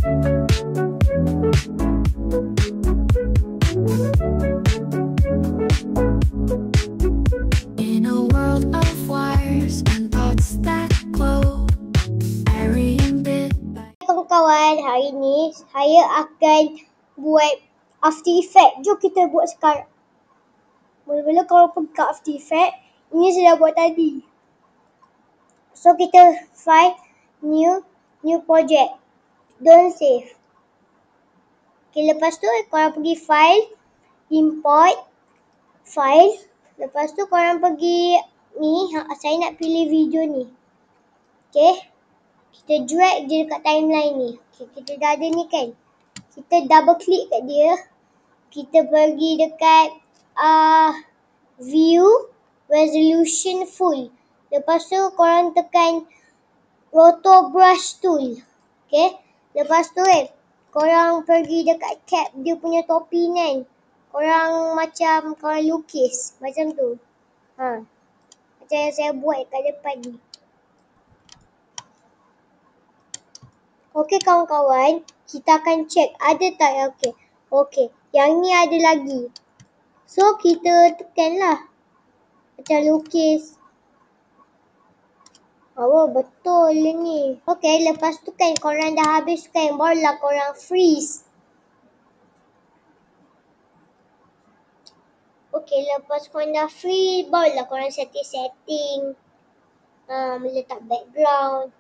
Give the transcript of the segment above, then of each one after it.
In a world of wires and thoughts that glow, airy and bit by Kawan-kawan, hari ni saya akan buat After Effects. Jom kita buat sekarang. Mula-mula kalau pergi ke After Effects, ini saya dah buat tadi. So kita find new project. Don't save. Okay, lepas tu korang pergi file, import file. Lepas tu korang pergi ni, saya nak pilih video ni. Okay. Kita drag je dekat timeline ni. Okay, kita dah ada ni kan. Kita double click kat dia. Kita pergi dekat view resolution full. Lepas tu korang tekan roto brush tool. Okay. Lepas tu korang pergi dekat cap dia punya topi ni kan. Korang macam korang lukis. Macam tu. Macam yang saya buat kat depan ni. Okey kawan-kawan. Kita akan check ada tak yang okey. Okey. Yang ni ada lagi. So kita tekanlah. Macam lukis. Oh betul ni. Okey, lepas tu kan korang dah habis kan, barulah korang freeze. Okey, lepas korang dah freeze, barulah korang setting. Meletak background.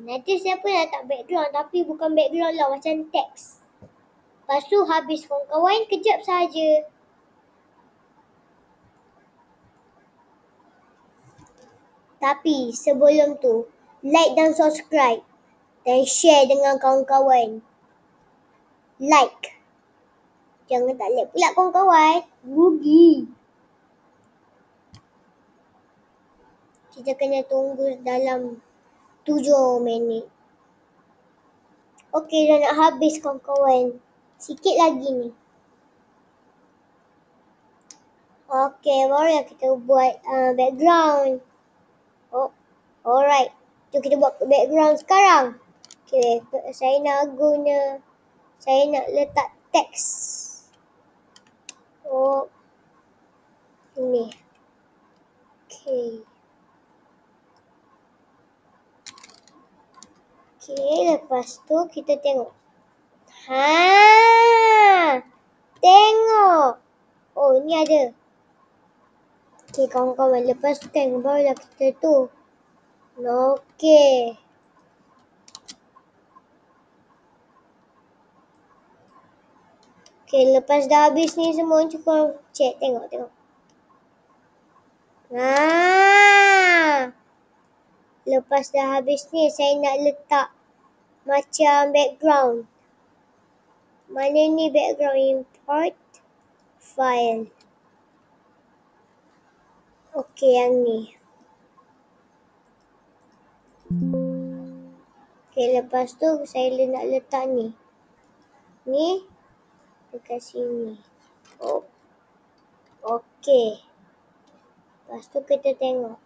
Nanti saya pun letak background tapi bukan background lah, macam teks. Lepas tu habis kawan-kawan, kejap saja. Tapi sebelum tu, like dan subscribe dan share dengan kawan-kawan. Like. Jangan tak like pula kawan-kawan. Rugi. Kita kena tunggu dalam 7 minit. Okey, dah nak habis kawan-kawan. Sikit lagi ni. Okey, baru kita buat background. Oh, alright. Jom kita buat background sekarang. Okey, saya nak letak teks. Oh, ini. Okey. Okey, lepas tu kita tengok. Tengok. Oh, ni ada. Okey, kawan-kawan. Lepas tu kan barulah kita tu. Okey. Okey, lepas dah habis ni semua, cuba check. Tengok. Lepas dah habis ni, saya nak letak macam background. Mana ni background? Import file. Okey, yang ni. Okey, lepas tu saya nak letak ni. Ni dekat sini. Oh. Okey. Lepas tu kita tengok.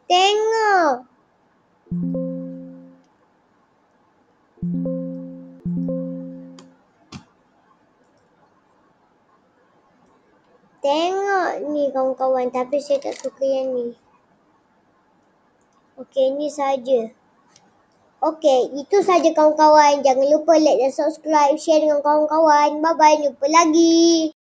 Tengok. Tengok ni kawan-kawan, tapi saya tak suka yang ni. Okey, ni saja. Okey, itu saja kawan-kawan. Jangan lupa like dan subscribe, share dengan kawan-kawan. Bye-bye, jumpa lagi.